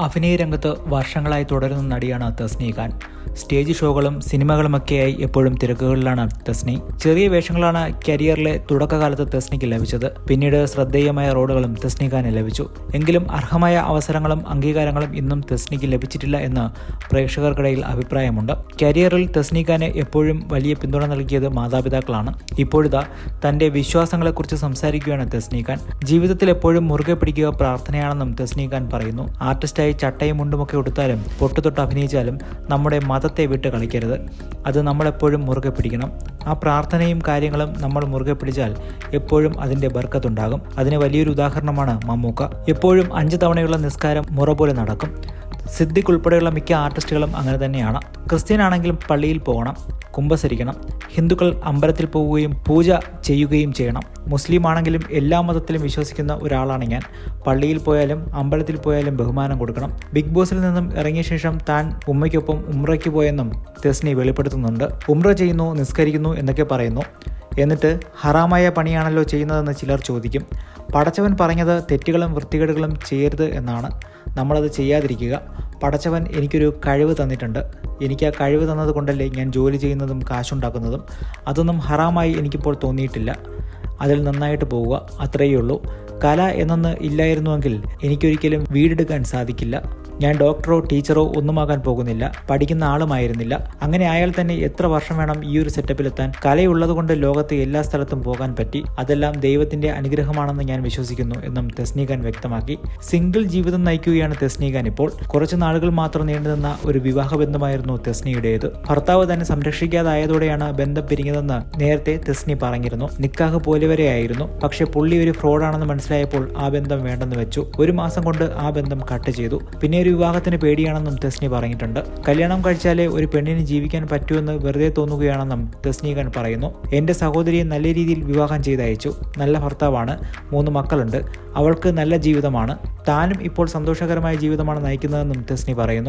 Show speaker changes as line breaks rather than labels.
അഭിനയ രംഗത്ത് വർഷങ്ങളായി തുടരുന്ന നടിയാണ് തസ്നി ഖാൻ. സ്റ്റേജ് ഷോകളും സിനിമകളുമൊക്കെയായി എപ്പോഴും തിരക്കുകളിലാണ് തസ്നി. ചെറിയ വേഷങ്ങളാണ് കരിയറിലെ തുടക്കകാലത്ത് തസ്നിക്ക് ലഭിച്ചത്. പിന്നീട് ശ്രദ്ധേയമായ റോളുകളും തസ്നി ഖാന് ലഭിച്ചു. എങ്കിലും അർഹമായ അവസരങ്ങളും അംഗീകാരങ്ങളും ഇന്നും തസ്നിക്ക് ലഭിച്ചിട്ടില്ല എന്ന് പ്രേക്ഷകർക്കിടയിൽ അഭിപ്രായമുണ്ട്. കരിയറിൽ തസ്നി ഖാന് എപ്പോഴും വലിയ പിന്തുണ നൽകിയത് മാതാപിതാക്കളാണ്. ഇപ്പോഴിതാ തന്റെ വിശ്വാസങ്ങളെക്കുറിച്ച് സംസാരിക്കുകയാണ് തസ്നി ഖാൻ. ജീവിതത്തിൽ എപ്പോഴും മുറുകെ പിടിക്കുക പ്രാർത്ഥനയാണെന്നും തസ്നി ഖാൻ പറയുന്നു. ആർട്ടിസ്റ്റായി ചട്ടയും മുണ്ടുമൊക്കെ ഉടുത്താലും പൊട്ടുതൊട്ട് അഭിനയിച്ചാലും നമ്മുടെ മതത്തെ വിട്ട് കളിക്കരുത്. അത് നമ്മളെപ്പോഴും മുറുകെ പിടിക്കണം. ആ പ്രാർത്ഥനയും കാര്യങ്ങളും നമ്മൾ മുറുകെ പിടിച്ചാൽ എപ്പോഴും അതിൻ്റെ ബർക്കത്തുണ്ടാകും. അതിന് വലിയൊരു ഉദാഹരണമാണ് മമ്മൂക്ക. എപ്പോഴും 5 തവണയുള്ള നിസ്കാരം മുറ പോലെ നടക്കും. സിദ്ദിഖ് ഉൾപ്പെടെയുള്ള മിക്ക ആർട്ടിസ്റ്റുകളും അങ്ങനെ തന്നെയാണ്. ക്രിസ്ത്യനാണെങ്കിലും പള്ളിയിൽ പോകണം, കുമ്പസരിക്കണം. ഹിന്ദുക്കൾ അമ്പലത്തിൽ പോവുകയും പൂജ ചെയ്യുകയും ചെയ്യണം. മുസ്ലിം ആണെങ്കിലും എല്ലാ മതത്തിലും വിശ്വസിക്കുന്ന ഒരാളാണ് ഞാൻ. പള്ളിയിൽ പോയാലും അമ്പലത്തിൽ പോയാലും ബഹുമാനം കൊടുക്കണം. ബിഗ് ബോസിൽ നിന്നും ഇറങ്ങിയ ശേഷം താൻ ഉമ്മയ്ക്കൊപ്പം ഉംറയ്ക്ക് പോയെന്നും തസ്നി വെളിപ്പെടുത്തുന്നുണ്ട്. ഉംറ ചെയ്യുന്നു, നിസ്കരിക്കുന്നു എന്നൊക്കെ പറയുന്നു. എന്നിട്ട് ഹറാമായ പണിയാണല്ലോ ചെയ്യുന്നതെന്ന് ചിലർ ചോദിക്കും. പടച്ചവൻ പറഞ്ഞത് തെറ്റുകളും വൃത്തികേടുകളും ചെയ്യരുത് എന്നാണ്. നമ്മളത് ചെയ്യാതിരിക്കുക. പടച്ചവൻ എനിക്കൊരു കഴിവ് തന്നിട്ടുണ്ട്. എനിക്ക് ആ കഴിവ് തന്നത് കൊണ്ടല്ലേ ഞാൻ ജോലി ചെയ്യുന്നതും കാശുണ്ടാക്കുന്നതും. അതൊന്നും ഹറാമായി എനിക്കിപ്പോൾ തോന്നിയിട്ടില്ല. അതിൽ നന്നായിട്ട് പോവുക, അത്രയേ ഉള്ളൂ. കല എന്നൊന്ന് ഇല്ലായിരുന്നുവെങ്കിൽ എനിക്കൊരിക്കലും വീടെടുക്കാൻ സാധിക്കില്ല. ഞാൻ ഡോക്ടറോ ടീച്ചറോ ഒന്നുമാകാൻ പോകുന്നില്ല, പഠിക്കുന്ന ആളുമായിരുന്നില്ല. അങ്ങനെ ആയാൽ തന്നെ എത്ര വർഷം വേണം ഈ ഒരു സെറ്റപ്പിലെത്താൻ? കലയുള്ളതുകൊണ്ട് ലോകത്തെ എല്ലാ സ്ഥലത്തും പോകാൻ പറ്റി. അതെല്ലാം ദൈവത്തിന്റെ അനുഗ്രഹമാണെന്ന് ഞാൻ വിശ്വസിക്കുന്നു എന്നും തസ്നി ഖാൻ വ്യക്തമാക്കി. സിംഗിൾ ജീവിതം നയിക്കുകയാണ് തസ്നി ഖാൻ ഇപ്പോൾ. കുറച്ചു നാളുകൾ മാത്രം നീണ്ടുനിന്ന ഒരു വിവാഹബന്ധമായിരുന്നു തസ്നിയുടേത്. ഭർത്താവ് തന്നെ സംരക്ഷിക്കാതായതോടെയാണ് ബന്ധം പിരിഞ്ഞതെന്ന് നേരത്തെ തസ്നി പറഞ്ഞിരുന്നു. നിക്കാഹ് പോലെ വരെയായിരുന്നു. പക്ഷെ പുള്ളി ഒരു ഫ്രോഡാണെന്ന് മനസ്സിലായപ്പോൾ ആ ബന്ധം വേണ്ടെന്ന് വെച്ചു. 1 മാസം കൊണ്ട് ആ ബന്ധം കട്ട് ചെയ്തു. പിന്നെ വിവാഹത്തിന് പേടിയാണെന്നും തസ്നി പറഞ്ഞിട്ടുണ്ട്. കല്യാണം കഴിച്ചാലേ ഒരു പെണ്ണിന് ജീവിക്കാൻ പറ്റുമെന്ന് വെറുതെ തോന്നുകയാണെന്നും തസ്നി ഖാൻ പറയുന്നു. എന്റെ സഹോദരിയെ നല്ല രീതിയിൽ വിവാഹം ചെയ്തയച്ചു. നല്ല ഭർത്താവാണ്, 3 മക്കളുണ്ട്. അവൾക്ക് നല്ല ജീവിതമാണ്. താനും ഇപ്പോൾ സന്തോഷകരമായ ജീവിതമാണ് നയിക്കുന്നതെന്നും തസ്നി പറയുന്നു.